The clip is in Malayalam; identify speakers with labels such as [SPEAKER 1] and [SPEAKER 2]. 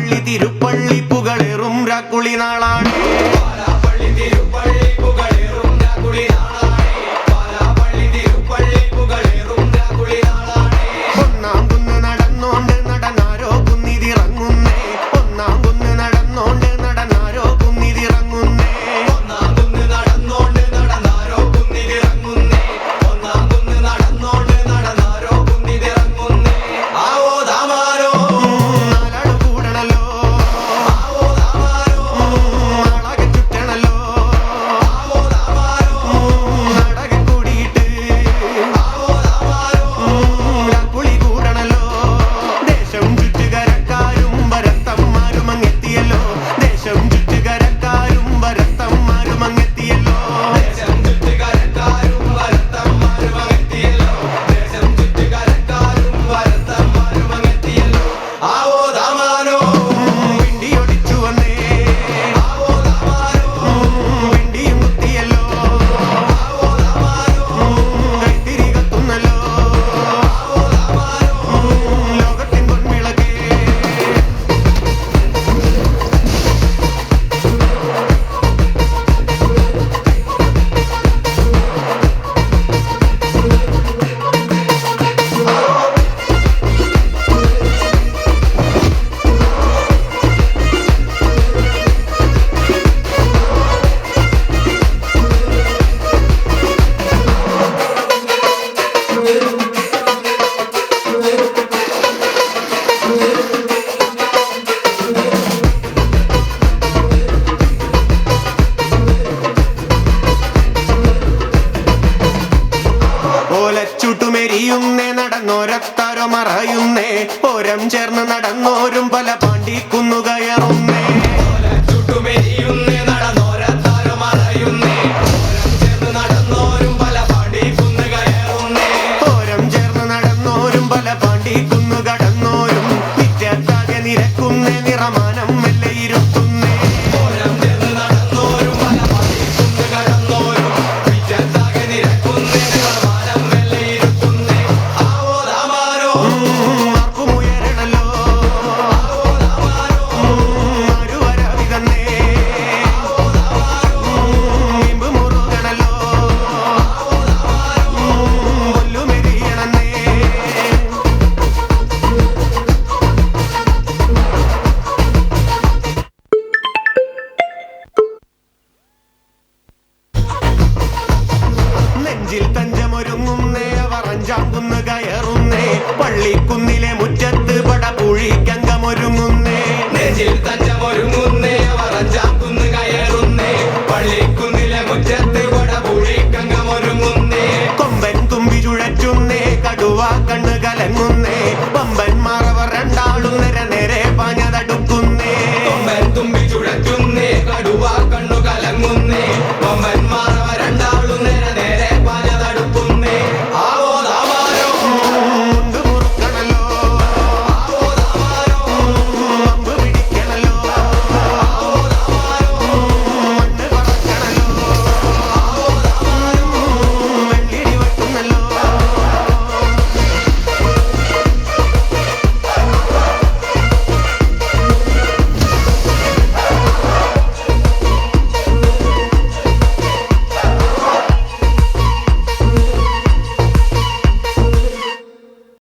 [SPEAKER 1] പാലാപ്പള്ളി തിരുപ്പള്ളി പുകളേറും രാക്കുളി നാളാണ്. ഒന്നാം കുന്ന് നടന്നോണ്ട് നടന്നാരോ കുന്നിതിറങ്ങുന്നേ. ഒന്നാം കുന്ന് നടന്നോണ്ട് നടന്നാരോ കുന്നിതിറങ്ങുന്നേ. ഒന്നാം കുന്ന് നടന്നോണ്ട് നടന്നാരോ കുന്നിതിറങ്ങുന്നേ. ഒന്നാം കുന്ന് നടന്നോണ്ട് നടന്നാരോ കുന്നിതിറങ്ങുന്നേ. ആവോ ദാമാരോ നാലാള് കൂടണല്ലോ. ആവോ ദാമാരോ നാളാകെ ചുറ്റണല്ലോ. ആവോ ദാമാരോ നാടകം കൂടിയിട്ട്. ആവോ ദാമാരോ രാക്കുളി കൂടണല്ലോ. ദേശം ചുറ്റുകരക്കാരും ഭരത്തന്മാരും അങ്ങെത്തിയല്ലോ. ദേശം ചുറ്റുകരക്കാരും ഭരത്തന്മാരും അങ്ങെത്തിയല്ലോ. ദേശം ചുറ്റുകരക്കാരും ഭരത്തന്മാരും അങ്ങെത്തിയല്ലോ. ദേശം ചുറ്റുകരക്കാരും ഭരത്തന്മാരും അങ്ങെത്തിയല്ലോ. ആവോ ദാമാരോ പിണ്ടിയൊടിച്ചു വന്നേ. ആവോ ദാമാരോ പിണ്ടിയും കുത്തിയല്ലോ. ആവോ ദാമാരോ കൈത്തിരി കത്തുന്നല്ലോ. ആവോ ദാമാരോ ലോകത്തിൻ പൊൻവിളക്കേ. ഓലച്ചൂട്ടുമെരിയുന്നേ നടന്നോരത്താരോ മറയുന്നേ. ഓരം ചേർന്ന് നടന്നോരും പല പാണ്ടിക്കുന്നു കയറുന്നേ. ഓലച്ചൂട്ടുമെരിയുന്നേ നടന്നോരത്താരോ മറയുന്നേ. ഓരം ചേർന്ന് നടന്നോരും പല പാണ്ടിക്കുന്നു കയറുന്നേ. ഓരം ചേർന്ന് നടന്നോരും പല പാണ്ടിക്കുന്നു കടന്നോരും. നിത്യത്താകെ നിരക്കുന്നേ നിറമാ